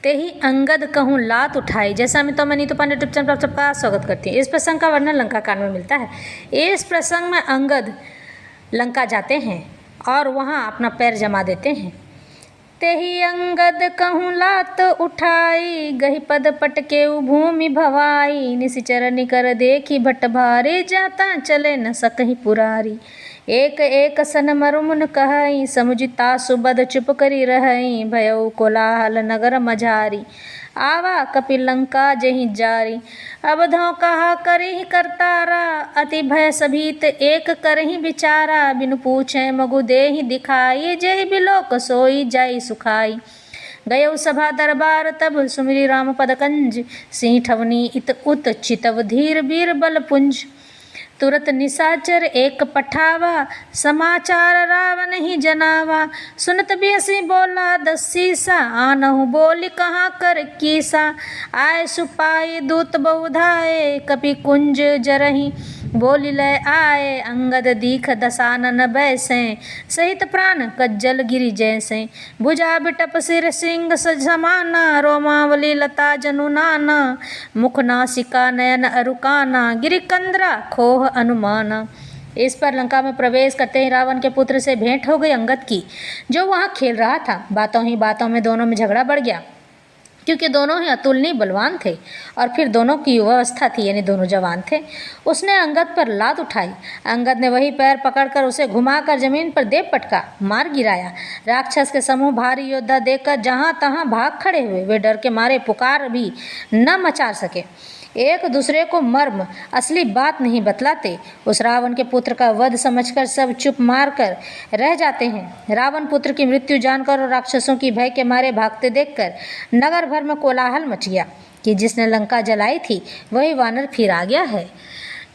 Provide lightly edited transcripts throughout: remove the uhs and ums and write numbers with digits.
ते ही अंगद कहूँ लात उठाई। जैसा मैं तो मैं नीतू पांडे टिप्चन पर सबका स्वागत करती हूँ। इस प्रसंग का वर्णन लंका कांड में मिलता है। इस प्रसंग में अंगद लंका जाते हैं और वहाँ अपना पैर जमा देते हैं। ते ही अंगद कहूँ लात उठाई, गही पद पटके भूमि भवाई। निशिचर निकर देखी भट्ट भारी, जाता चले न सकही पुरारी। एक एक सन मरुमुन कहई, समुझिता सुबद चुप करी रहई। भयउ कोलाहल नगर मझारी, आवा कपि लंका जही जारी। अब धौ कहा करही करतारा, अति भय सभीत एक करही बिचारा। बिनु पूछे मगु देहि दिखाई, जेहि बिलोक सोई जाई सुखाई। गयौ सभा दरबार तब, सुमिरी राम पद कंज। सिंह ठवनी इत उत चितव, धीर बीर बल पुंज। तुरत निशाचर एक पठावा, समाचार रावण ही जनावा। सुनत बिहसी बोला दसीसा, आनहु बोली कहाँ कर कीसा। आय सुपाई दूत बहुधाए, कपि कुंज जरही बोली लय आए। अंगद दीख दसानन बैसे, सहित प्राण कज्जल गिरि जैसे। भुजा बिटप सिर सिंह समाना, रोमावली लता जनु नाना। मुख नासिका नयन अरुकाना, गिरि कंदरा खोह अनुमाना। इस पर लंका में प्रवेश करते ही रावण के पुत्र से भेंट हो गई अंगद की, जो वहाँ खेल रहा था। बातों ही बातों में दोनों में झगड़ा बढ़ गया, क्योंकि दोनों ही अतुलनीय बलवान थे और फिर दोनों की युवावस्था थी, यानी दोनों जवान थे। उसने अंगद पर लात उठाई। अंगद ने वही पैर पकड़कर उसे घुमाकर जमीन पर दे पटका, मार गिराया। राक्षस के समूह भारी योद्धा देखकर जहाँ तहाँ भाग खड़े हुए। वे डर के मारे पुकार भी न मचा सके, एक दूसरे को मर्म असली बात नहीं बतलाते। उस रावण के पुत्र का वध समझकर सब चुप मार कर रह जाते हैं। रावण पुत्र की मृत्यु जानकर और राक्षसों की भय के मारे भागते देखकर नगर भर में कोलाहल मच गया कि जिसने लंका जलाई थी वही वानर फिर आ गया है।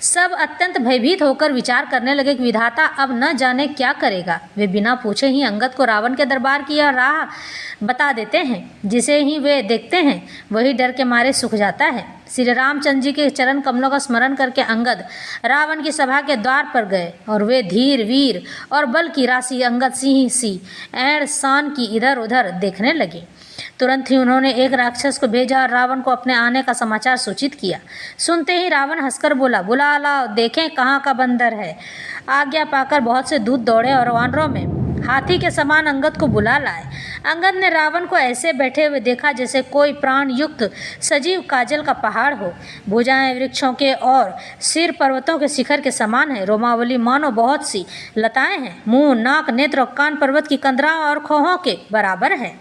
सब अत्यंत भयभीत होकर विचार करने लगे कि विधाता अब न जाने क्या करेगा। वे बिना पूछे ही अंगद को रावण के दरबार की यह राह बता देते हैं। जिसे ही वे देखते हैं वही डर के मारे सूख जाता है। श्री रामचंद्र जी के चरण कमलों का स्मरण करके अंगद रावण की सभा के द्वार पर गए और वे धीर वीर और बल की राशि अंगद सिंह सी ऐड़ शान की इधर उधर देखने लगे। तुरंत ही उन्होंने एक राक्षस को भेजा और रावण को अपने आने का समाचार सूचित किया। सुनते ही रावण हंसकर बोला, बुला लाओ, देखें कहाँ का बंदर है। आज्ञा पाकर बहुत से दूत दौड़े और वानरों में हाथी के समान अंगद को बुला लाए। अंगद ने रावण को ऐसे बैठे हुए देखा जैसे कोई प्राण युक्त सजीव काजल का पहाड़ हो। भुजाएं वृक्षों के और सिर पर्वतों के शिखर के समान है। रोमावली मानो बहुत सी लताएं हैं। मुंह, नाक, नेत्र और कान पर्वत की कंदराओं और खोहों के बराबर है।